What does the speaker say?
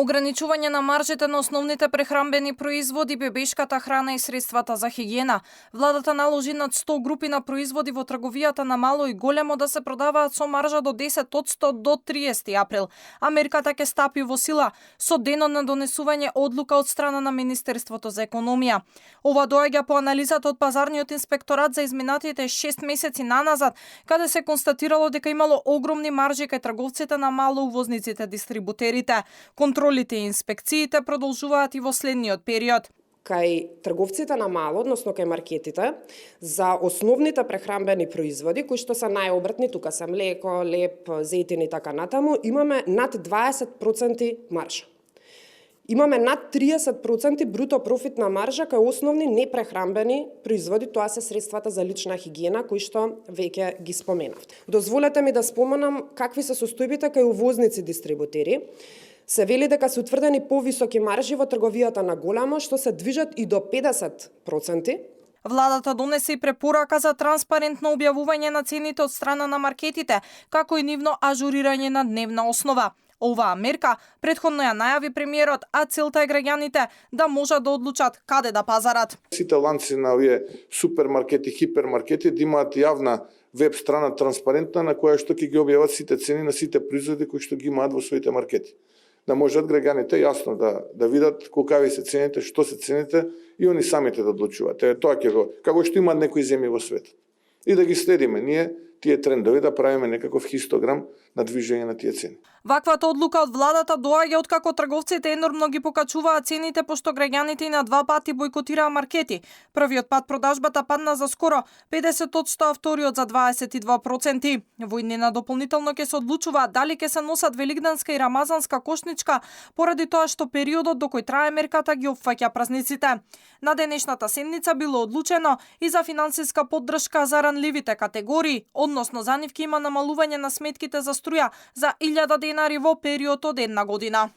Ограничување на маржите на основните прехранбени производи, бебешката храна и средствата за хигиена. Владата наложи над 100 групи на производи во трговијата на мало и големо да се продаваат со маржа до 10% до 30 април. А мерката ќе стапи во сила со денот на донесување одлука од страна на Министерството за економија. Ова доаѓа по анализата од Пазарниот инспекторат за изминатите 6 месеци наназад, каде се констатирало дека имало огромни маржи кај трговците на мало, увозниците, дистрибутерите. Контролите и инспекциите продолжуваат и во следниот период. Кај трговците на мало, односно кај маркетите, за основните прехранбени производи, кои што се најобртни, тука се млеко, леп, зејтин и така натаму, имаме над 20% маржа. Имаме над 30% бруто профитна маржа кај основни непрехранбени производи, тоа се средствата за лична хигиена, кои што веќе ги споменав. Дозволете ми да споменам какви се состојбите кај увозници дистрибутери. Се вели дека се утврдени повисоки маржи во трговијата на големо, што се движат и до 50%. Владата донесе и препорака за транспарентно објавување на цените од страна на маркетите, како и нивно ажурирање на дневна основа. Оваа мерка претходно ја најави премиерот, а целта е граѓаните да можат да одлучат каде да пазарат. Сите ланци на овие супермаркети, хипермаркети да имаат јавна веб страна транспарентна на која што ќе ги објават сите цени на сите производи кои што ги имаат во своите маркети. Да можат граѓаните јасно да видат колкави се цените, што се цените и они самите да одлучуваат. Тоа ќе го, како што имаат некои земји во светот. И да ги следиме ние тие трендови, да правиме некаков хистограм на движење на тие цени. Ваквата одлука од владата доаѓа откако трговците енормно ги покачуваат цените, пошто граѓаните и на 2 пати бойкотираа маркети. Првиот пат продажбата падна за скоро 50%, а вториот за 22%. Во иднина дополнително ќе се одлучуваат дали ќе се носат велигданска и рамазанска кошничка, поради тоа што периодот до кој трае мерката ги опфаќа празниците. На денешната седница било одлучено и за финансиска поддршка за ранливите категории, односно за нив ќе има намалување на сметките за струја за 1000 денари во период од една година.